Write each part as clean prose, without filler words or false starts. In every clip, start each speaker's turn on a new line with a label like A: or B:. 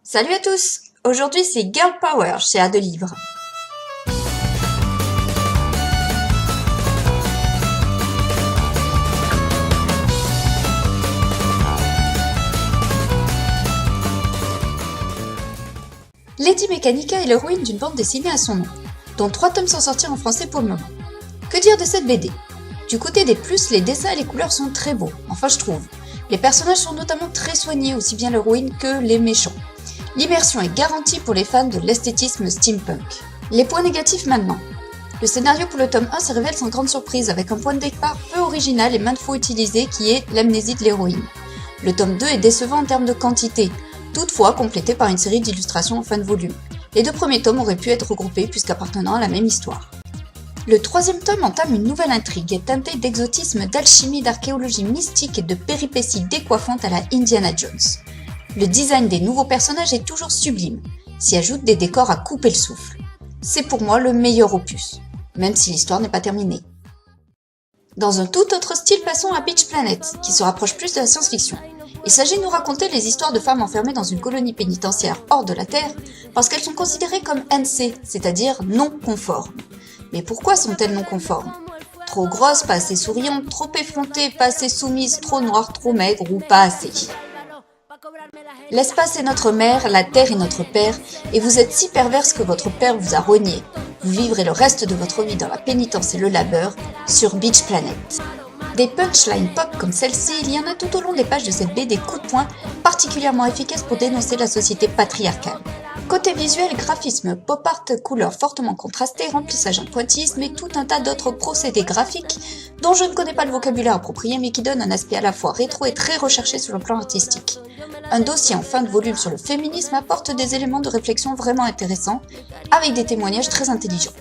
A: Salut à tous! Aujourd'hui c'est Girl Power chez Adelivre. Lady Mechanica est l'héroïne d'une bande dessinée à son nom, dont 3 tomes sont sortis en français pour le moment. Que dire de cette BD? Du côté des plus, les dessins et les couleurs sont très beaux, enfin je trouve. Les personnages sont notamment très soignés, aussi bien l'héroïne que les méchants. L'immersion est garantie pour les fans de l'esthétisme steampunk. Les points négatifs maintenant. Le scénario pour le tome 1 se révèle sans grande surprise avec un point de départ peu original et maintes fois utilisé qui est l'amnésie de l'héroïne. Le tome 2 est décevant en termes de quantité, toutefois complété par une série d'illustrations en fin de volume. Les 2 premiers tomes auraient pu être regroupés puisqu'appartenant à la même histoire. Le 3e tome entame une nouvelle intrigue teintée d'exotisme, d'alchimie, d'archéologie mystique et de péripéties décoiffantes à la Indiana Jones. Le design des nouveaux personnages est toujours sublime, s'y ajoutent des décors à couper le souffle. C'est pour moi le meilleur opus, même si l'histoire n'est pas terminée. Dans un tout autre style, passons à Beach Planet, qui se rapproche plus de la science-fiction. Il s'agit de nous raconter les histoires de femmes enfermées dans une colonie pénitentiaire hors de la Terre, parce qu'elles sont considérées comme NC, c'est-à-dire non conformes. Mais pourquoi sont-elles non conformes? Trop grosses, pas assez souriantes, trop effrontées, pas assez soumises, trop noires, trop maigres ou pas assez. L'espace est notre mère, la terre est notre père, et vous êtes si perverse que votre père vous a rogné. Vous vivrez le reste de votre vie dans la pénitence et le labeur sur Beach Planet. Des punchlines pop comme celle-ci, il y en a tout au long des pages de cette BD coup de poing, particulièrement efficace pour dénoncer la société patriarcale. Côté visuel, graphisme, pop art, couleurs fortement contrastées, remplissage en pointillisme et tout un tas d'autres procédés graphiques dont je ne connais pas le vocabulaire approprié mais qui donnent un aspect à la fois rétro et très recherché sur le plan artistique. Un dossier en fin de volume sur le féminisme apporte des éléments de réflexion vraiment intéressants, avec des témoignages très intelligents.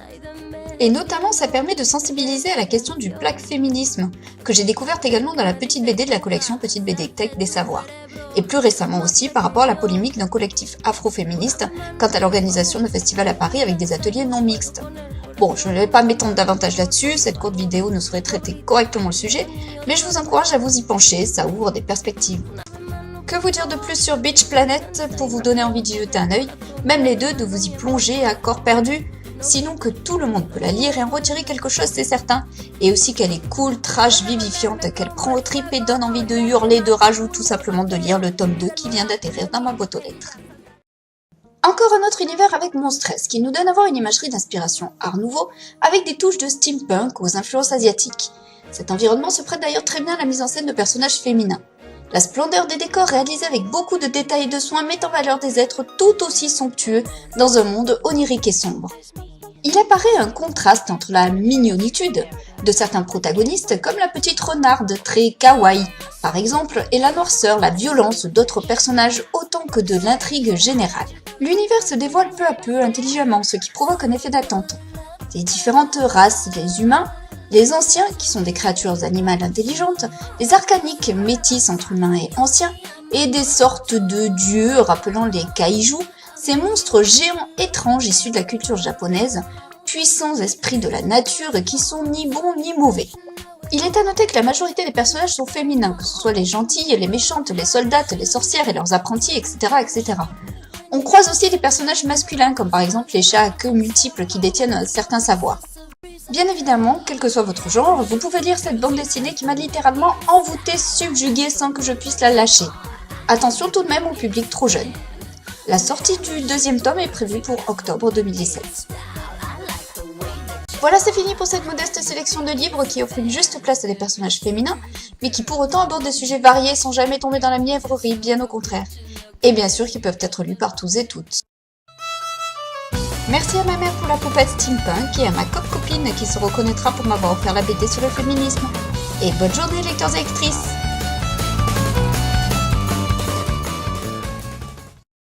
A: Et notamment, ça permet de sensibiliser à la question du black féminisme, que j'ai découverte également dans la petite BD de la collection Petite BD Tech des Savoirs. Et plus récemment aussi par rapport à la polémique d'un collectif afroféministe quant à l'organisation de festivals à Paris avec des ateliers non mixtes. Bon, je ne vais pas m'étendre davantage là-dessus, cette courte vidéo ne saurait traiter correctement le sujet, mais je vous encourage à vous y pencher, ça ouvre des perspectives. Que vous dire de plus sur Beach Planet pour vous donner envie d'y jeter un œil, même les deux de vous y plonger à corps perdu? Sinon que tout le monde peut la lire et en retirer quelque chose, c'est certain. Et aussi qu'elle est cool, trash, vivifiante, qu'elle prend aux tripes et donne envie de hurler de rage ou tout simplement de lire le tome 2 qui vient d'atterrir dans ma boîte aux lettres. Encore un autre univers avec Monstress qui nous donne à voir une imagerie d'inspiration Art Nouveau avec des touches de steampunk aux influences asiatiques. Cet environnement se prête d'ailleurs très bien à la mise en scène de personnages féminins. La splendeur des décors réalisés avec beaucoup de détails et de soins met en valeur des êtres tout aussi somptueux dans un monde onirique et sombre. Il apparaît un contraste entre la mignonitude de certains protagonistes comme la petite renarde très kawaii par exemple et la noirceur, la violence d'autres personnages autant que de l'intrigue générale. L'univers se dévoile peu à peu intelligemment ce qui provoque un effet d'attente. Les différentes races, les humains, les anciens qui sont des créatures animales intelligentes, les arcaniques métis entre humains et anciens et des sortes de dieux rappelant les kaiju, ces monstres géants étranges issus de la culture japonaise, puissants esprits de la nature qui sont ni bons ni mauvais. Il est à noter que la majorité des personnages sont féminins, que ce soit les gentilles, les méchantes, les soldates, les sorcières et leurs apprentis, etc. etc. On croise aussi des personnages masculins, comme par exemple les chats à queue multiples qui détiennent certains savoirs. Bien évidemment, quel que soit votre genre, vous pouvez lire cette bande dessinée qui m'a littéralement envoûtée, subjuguée sans que je puisse la lâcher. Attention tout de même au public trop jeune. La sortie du 2e tome est prévue pour octobre 2017. Voilà, c'est fini pour cette modeste sélection de livres qui offre une juste place à des personnages féminins, mais qui pour autant abordent des sujets variés sans jamais tomber dans la mièvrerie, bien au contraire. Et bien sûr qui peuvent être lus par tous et toutes. Merci à ma mère pour la poupette steampunk et à ma copine qui se reconnaîtra pour m'avoir offert la BD sur le féminisme. Et bonne journée lecteurs et lectrices!